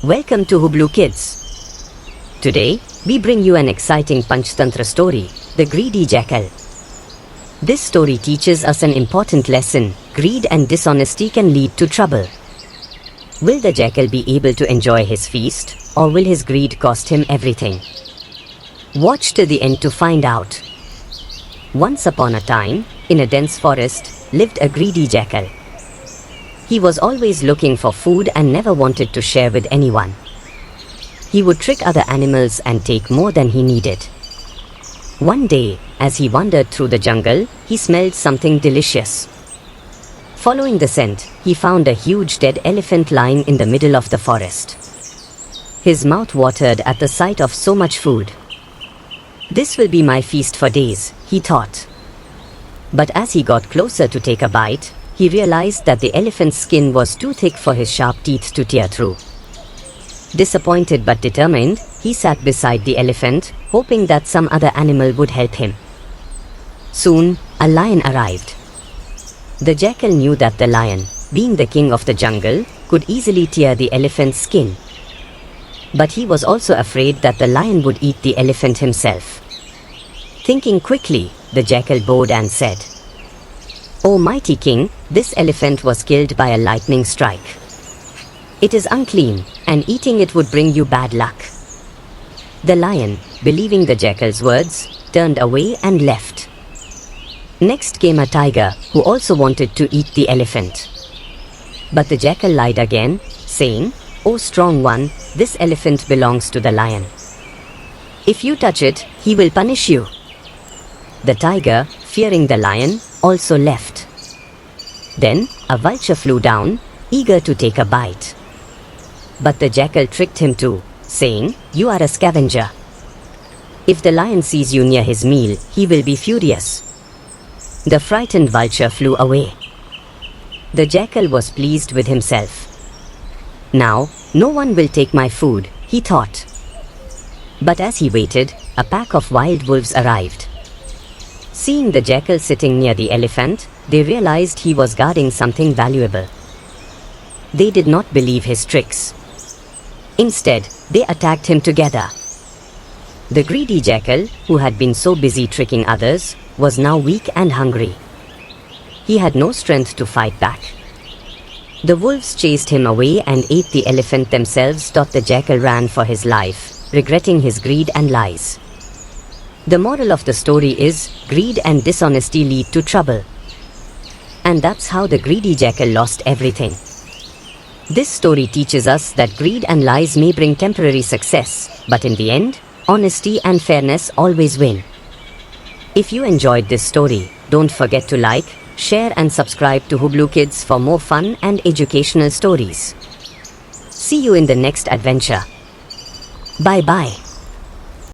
Welcome to Hublu Kids. Today, we bring you an exciting Panchtantra story, The Greedy Jackal. This story teaches us an important lesson: greed and dishonesty can lead to trouble. Will the jackal be able to enjoy his feast, or will his greed cost him everything? Watch till the end to find out. Once upon a time, in a dense forest, lived a greedy jackal. He was always looking for food and never wanted to share with anyone. He would trick other animals and take more than he needed. One day, as he wandered through the jungle, he smelled something delicious. Following the scent, he found a huge dead elephant lying in the middle of the forest. His mouth watered at the sight of so much food. "This will be my feast for days," he thought. But as he got closer to take a bite, he realized that the elephant's skin was too thick for his sharp teeth to tear through. Disappointed but determined, he sat beside the elephant, hoping that some other animal would help him. Soon, a lion arrived. The jackal knew that the lion, being the king of the jungle, could easily tear the elephant's skin. But he was also afraid that the lion would eat the elephant himself. Thinking quickly, the jackal bowed and said, "O mighty king, this elephant was killed by a lightning strike. It is unclean, and eating it would bring you bad luck." The lion, believing the jackal's words, turned away and left. Next came a tiger, who also wanted to eat the elephant. But the jackal lied again, saying, "O strong one, this elephant belongs to the lion. If you touch it, he will punish you." The tiger, fearing the lion, also left. Then, a vulture flew down, eager to take a bite. But the jackal tricked him too, saying, "You are a scavenger. If the lion sees you near his meal, he will be furious." The frightened vulture flew away. The jackal was pleased with himself. "Now, no one will take my food," he thought. But as he waited, a pack of wild wolves arrived. Seeing the jackal sitting near the elephant, they realized he was guarding something valuable. They did not believe his tricks. Instead, they attacked him together. The greedy jackal, who had been so busy tricking others, was now weak and hungry. He had no strength to fight back. The wolves chased him away and ate the elephant themselves. The jackal ran for his life, regretting his greed and lies. The moral of the story is, greed and dishonesty lead to trouble. And that's how the greedy jackal lost everything. This story teaches us that greed and lies may bring temporary success, but in the end, honesty and fairness always win. If you enjoyed this story, don't forget to like, share and subscribe to Hublu Kids for more fun and educational stories. See you in the next adventure. Bye-bye.